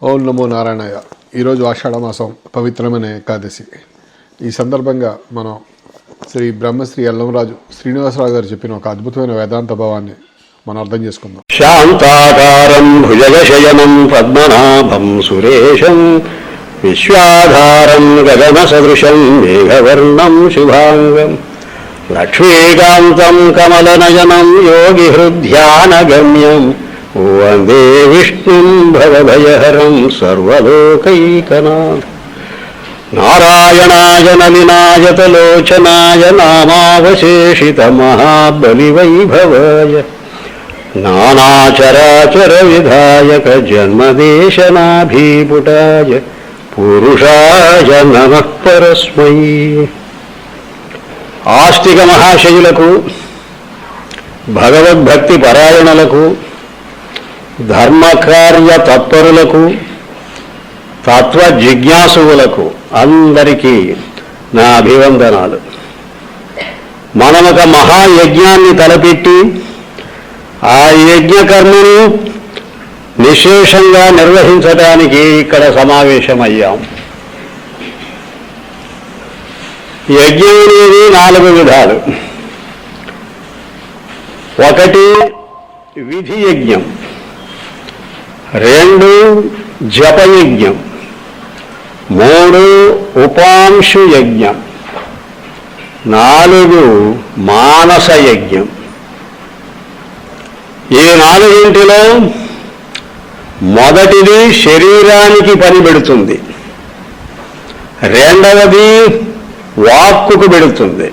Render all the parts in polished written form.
ఓం నమో నారాయణయ్య. ఈరోజు ఆషాఢమాసం పవిత్రమైన ఏకాదశి. ఈ సందర్భంగా మనం శ్రీ బ్రహ్మశ్రీ అల్లంరాజు శ్రీనివాసరావు గారు చెప్పిన ఒక అద్భుతమైన వేదాంత భావాన్ని మనం అర్థం చేసుకుందాం. శాంతాకారం భుజగశయనం పద్మనాభం సురేశం విశ్వాధారం గగన సదృశం మేఘవర్ణం శుభాంగం లక్ష్మీకాంతం కమలనయనం యోగి హృద్యానగమ్యం వందే విష్ణుం భవభయహరం సర్వలోకైకనాథ్. నారాయణాయ నలినాయతలోచనాయ నామావశేషిత మహాబలివైభవాయ నానాచరాచర విధాయక జన్మదేశనాభీపుటాయ పురుషాయ నమః పరస్మై. ఆస్తిక మహాశయులకు, భగవద్భక్తి పరాయణులకు, ధర్మకార్య తత్పరులకు, తత్వ జిజ్ఞాసువులకు అందరికీ నా అభివందనాలు. మనం ఒక మహాయజ్ఞాన్ని తలపెట్టి ఆ యజ్ఞకర్మను నిశేషంగా నిర్వహించడానికి ఇక్కడ సమావేశమయ్యాం. యజ్ఞం అనేది 4 విధాలు. 1 విధి యజ్ఞం, 2 జపయజ్ఞం, 3 ఉపాంశు యజ్ఞం, 4 మానస యజ్ఞం. ఈ 4 మొదటిది శరీరానికి పని పెడుతుంది, 2వది వాక్కుకు పెడుతుంది,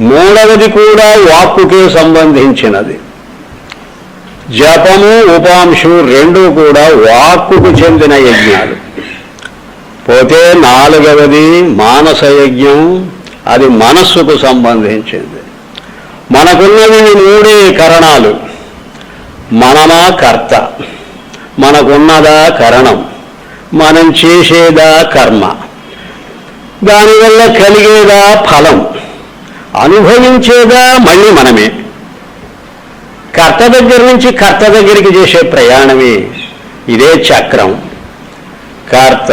3వది కూడా వాక్కుకే సంబంధించినది. జపము ఉపాంశు 2 కూడా వాక్కుకు చెందిన యజ్ఞాలు. పోతే 4వది మానస యజ్ఞం, అది మనస్సుకు సంబంధించింది. మనకున్నవి 3 కరణాలు. మనమా కర్త, మనకున్నదా కరణం, మనం చేసేదా కర్మ, దానివల్ల కలిగేదా ఫలం, అనుభవించేదా మళ్ళీ మనమే. కర్త దగ్గర నుంచి కర్త దగ్గరికి చేసే ప్రయాణమే ఇదే చక్రం. కర్త,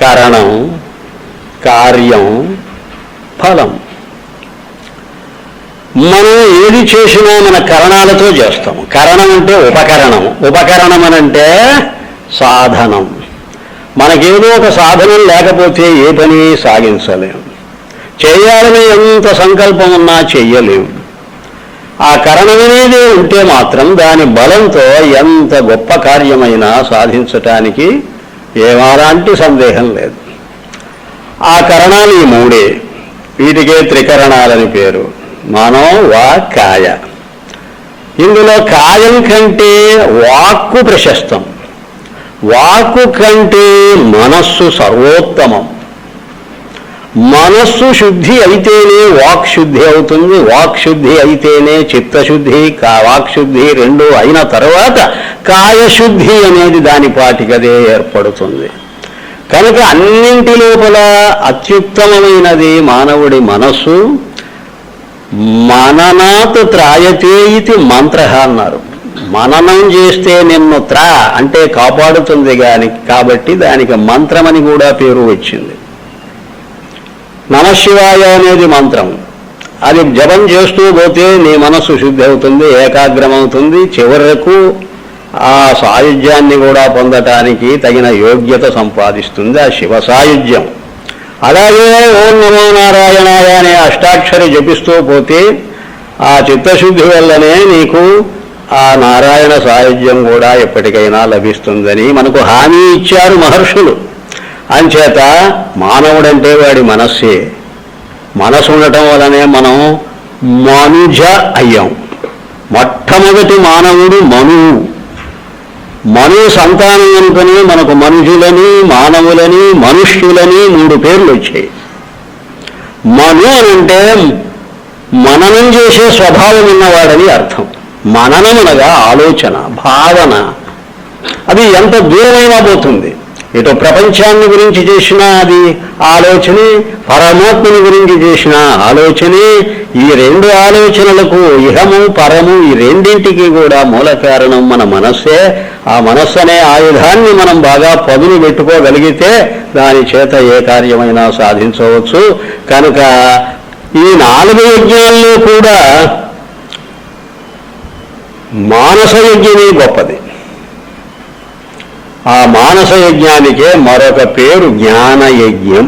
కరణం, కార్యం, ఫలం. మనం ఏది చేసినా మన కరణాలతో చేస్తాం. కరణం అంటే ఉపకరణం, ఉపకరణం అనంటే సాధనం. మనకేదో ఒక సాధనం లేకపోతే ఏ పని సాగించలేం. చేయాలని ఎంత సంకల్పం ఉన్నా చెయ్యలేం. ఆ కరణం అనేది ఉంటే మాత్రం దాని బలంతో ఎంత గొప్ప కార్యమైనా సాధించటానికి ఏమాలాంటి సందేహం లేదు. ఆ కరణాలు ఈ 3. వీటికే త్రికరణాలని పేరు. మనో వాక్ కాయ. ఇందులో కాయం కంటే వాక్కు ప్రశస్తం, వాక్కు కంటే మనస్సు సర్వోత్తమం. మనస్సు శుద్ధి అయితేనే వాక్ శుద్ధి అవుతుంది, వాక్ శుద్ధి అయితేనే చిత్తశుద్ధి, వాక్శుద్ధి 2 అయిన తర్వాత కాయశుద్ధి అనేది దాని పాటికదే ఏర్పడుతుంది. కనుక అన్నింటి లోపల అత్యుత్తమమైనది మానవుడి మనస్సు. మననాత్ త్రాయతే ఇది మంత్ర అన్నారు. మననం చేస్తే నిన్ను అంటే కాపాడుతుంది కాబట్టి దానికి మంత్రమని కూడా పేరు వచ్చింది. నమశివాయ అనేది మంత్రం. అది జపం చేస్తూ పోతే నీ మనస్సు శుద్ధి అవుతుంది, ఏకాగ్రమవుతుంది. చివరకు ఆ సాయుధ్యాన్ని కూడా పొందటానికి తగిన యోగ్యత సంపాదిస్తుంది, ఆ శివ సాయుధ్యం. అలాగే ఓం నమో నారాయణాయ అనే అష్టాక్షరి జపిస్తూ పోతే ఆ చిత్తశుద్ధి వల్లనే నీకు ఆ నారాయణ సాయుధ్యం కూడా ఎప్పటికైనా లభిస్తుందని మనకు హామీ ఇచ్చారు మహర్షులు. అంచేత మానవుడంటే వాడి మనస్సే. మనసు ఉండటం వలనే మనం మనుజ అయ్యాం. మొట్టమొదటి మానవుడు మనువు. మను సంతానం అనుకుని మనకు మనుషులని, మానవులని, మనుష్యులని 3 పేర్లు వచ్చాయి. మను అనంటే మననం చేసే స్వభావం ఉన్నవాడని అర్థం. మననమనగా ఆలోచన, భావన. అది ఎంత దూరమైనా పోతుంది. ఇటు ప్రపంచాన్ని గురించి చేసిన అది ఆలోచనే, పరమాత్మని గురించి చేసిన ఆలోచనే. ఈ 2 ఆలోచనలకు ఇహము పరము ఈ రెండింటికి కూడా మూల కారణం మన మనస్సే. ఆ మనస్సు అనే ఆయుధాన్ని మనం బాగా పదును పెట్టుకోగలిగితే దాని చేత ఏ కార్యమైనా సాధించవచ్చు. కనుక ఈ 4 యజ్ఞాల్లో కూడా మానస యజ్ఞమే గొప్పది. ఆ మానస యజ్ఞానికే మరొక పేరు జ్ఞానయజ్ఞం.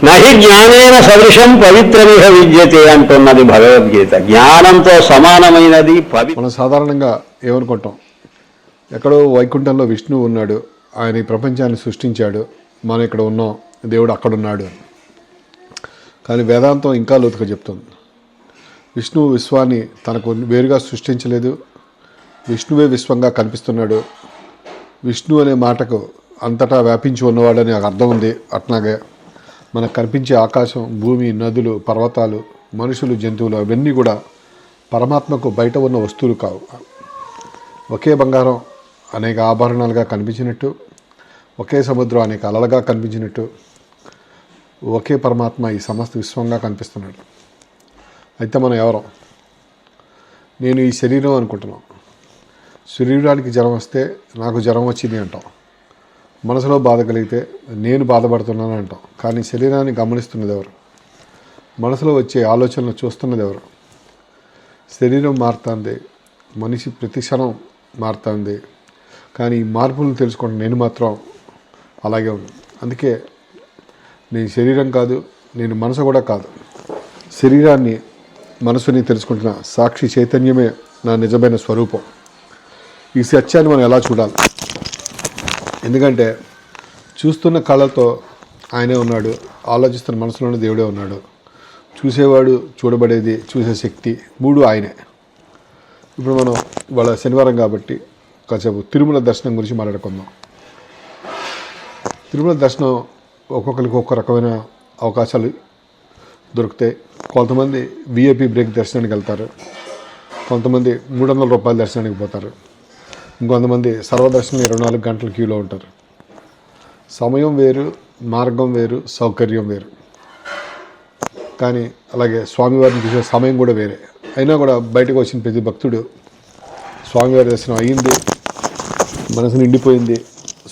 నహి జ్ఞానేన సదృశం పవిత్రమిహ విద్యతే అంటున్నది భగవద్గీత. జ్ఞానంతో సమానమైనది మనం సాధారణంగా ఏమనుకుంటాం, ఎక్కడో వైకుంఠంలో విష్ణువు ఉన్నాడు, ఆయన ఈ ప్రపంచాన్ని సృష్టించాడు, మనం ఇక్కడ ఉన్నాం, దేవుడు అక్కడున్నాడు. కానీ వేదాంతం ఇంకా లోతుగా చెప్తుంది. విష్ణువు విశ్వాన్ని తనకు వేరుగా సృష్టించలేదు, విష్ణువే విశ్వంగా కనిపిస్తున్నాడు. విష్ణు అనే మాటకు అంతటా వ్యాపించి ఉన్నవాడని నాకు అర్థం ఉంది. అట్లాగే మనకు కనిపించే ఆకాశం, భూమి, నదులు, పర్వతాలు, మనుషులు, జంతువులు అవన్నీ కూడా పరమాత్మకు బయట ఉన్న వస్తువులు కావు. ఒకే బంగారం అనేక ఆభరణాలుగా కనిపించినట్టు, ఒకే సముద్రం అనేక అలలుగా కనిపించినట్టు, ఒకే పరమాత్మ ఈ సమస్త విశ్వంగా కనిపిస్తున్నాడు. అయితే మనం ఎవరం? నేను ఈ శరీరం అనుకుంటున్నాం. శరీరానికి జ్వరం వస్తే నాకు జ్వరం వచ్చింది అంటాం. మనసులో బాధ కలిగితే నేను బాధపడుతున్నాను అంటాం. కానీ శరీరాన్ని గమనిస్తున్నది ఎవరు? మనసులో వచ్చే ఆలోచనలు చూస్తున్నది ఎవరు? శరీరం మారుతుంది, మనిషి ప్రతి క్షణం మారుతుంది. కానీ ఈ మార్పులను తెలుసుకుంటే నేను మాత్రం అలాగే ఉన్నాను. అందుకే నేను శరీరం కాదు, నేను మనసు కూడా కాదు. శరీరాన్ని, మనసుని తెలుసుకుంటున్న సాక్షి చైతన్యమే నా నిజమైన స్వరూపం. ఈ సత్యాన్ని మనం ఎలా చూడాలి? ఎందుకంటే చూస్తున్న కళ్ళతో ఆయనే ఉన్నాడు, ఆలోచిస్తున్న మనసులోనే దేవుడే ఉన్నాడు, చూసేవాడు, చూడబడేది, చూసే శక్తి 3 ఆయనే. ఇప్పుడు మనం వాళ్ళ శనివారం కాబట్టి కాసేపు తిరుమల దర్శనం గురించి మాట్లాడుకుందాం. తిరుమల దర్శనం ఒక్కొక్కరికి ఒక్కొక్క రకమైన అవకాశాలు దొరుకుతాయి. కొంతమంది విఐపి బ్రేక్ దర్శనానికి వెళ్తారు, కొంతమంది 300 రూపాయల దర్శనానికి పోతారు, ఇంకొంతమంది సర్వదర్శనం 24 గంటల క్యూలో ఉంటారు. సమయం వేరు, మార్గం వేరు, సౌకర్యం వేరు. కానీ అలాగే స్వామివారిని చూసే సమయం కూడా వేరే. అయినా కూడా బయటకు వచ్చిన ప్రతి భక్తుడు స్వామివారి దర్శనం అయ్యింది, మనసు నిండిపోయింది,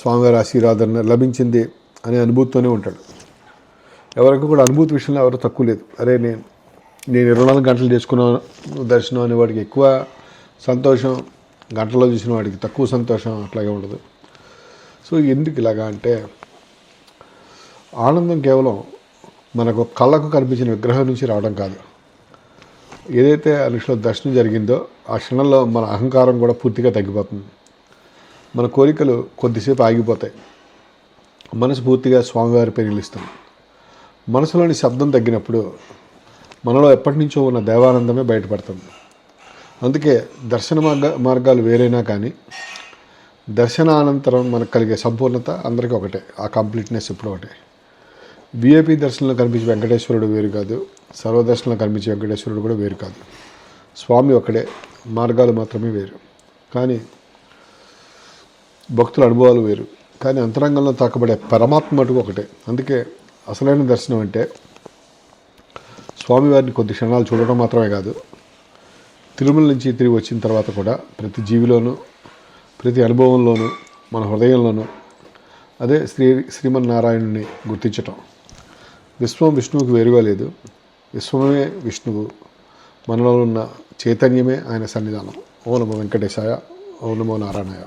స్వామివారి ఆశీర్వాదం లభించింది అనే అనుభూతితోనే ఉంటాడు. ఎవరికి కూడా అనుభూతి విషయంలో ఎవరు తక్కువ లేదు. అరే నేను 24 గంటలు చేసుకున్నాను దర్శనం అనేవాడికి ఎక్కువ సంతోషం, గంటలో చూసిన వాడికి తక్కువ సంతోషం అట్లాగే ఉండదు. సో ఎందుకు ఇలాగా అంటే, ఆనందం కేవలం మనకు కళ్ళకు కనిపించిన విగ్రహం నుంచి రావడం కాదు. ఏదైతే ఆ నిమిషంలో దర్శనం జరిగిందో ఆ క్షణంలో మన అహంకారం కూడా పూర్తిగా తగ్గిపోతుంది. మన కోరికలు కొద్దిసేపు ఆగిపోతాయి. మనసు పూర్తిగా స్వామివారి పేరు నిలుస్తుంది. మనసులోని శబ్దం తగ్గినప్పుడు మనలో ఎప్పటి నుంచో ఉన్న దేవానందమే బయటపడుతుంది. అందుకే దర్శన మార్గాలు వేరైనా కానీ దర్శనానంతరం మనకు కలిగే సంపూర్ణత అందరికీ ఒకటే, ఆ కంప్లీట్నెస్ ఇప్పుడు ఒకటే. విఐపి దర్శనంలో కనిపించే వెంకటేశ్వరుడు వేరు కాదు, సర్వదర్శనంలో కనిపించే వెంకటేశ్వరుడు కూడా వేరు కాదు. స్వామి ఒకడే, మార్గాలు మాత్రమే వేరు. కానీ భక్తుల అనుభవాలు వేరు. కానీ అంతరంగంలో తాకబడే పరమాత్మ మటుకు ఒకటే. అందుకే అసలైన దర్శనం అంటే స్వామివారిని కొద్ది క్షణాలు చూడటం మాత్రమే కాదు, తిరుమల నుంచి తిరిగి వచ్చిన తర్వాత కూడా ప్రతి జీవిలోనూ, ప్రతి అనుభవంలోనూ, మన హృదయంలోనూ అదే శ్రీమన్నారాయణుని గుర్తించటం. విశ్వం విష్ణువుకి వేరుగా లేదు, విశ్వమే విష్ణువు, మనలో ఉన్న చైతన్యమే ఆయన సన్నిధానం. ఓం నమో వెంకటేశాయ, ఓం నమో నారాయణాయ.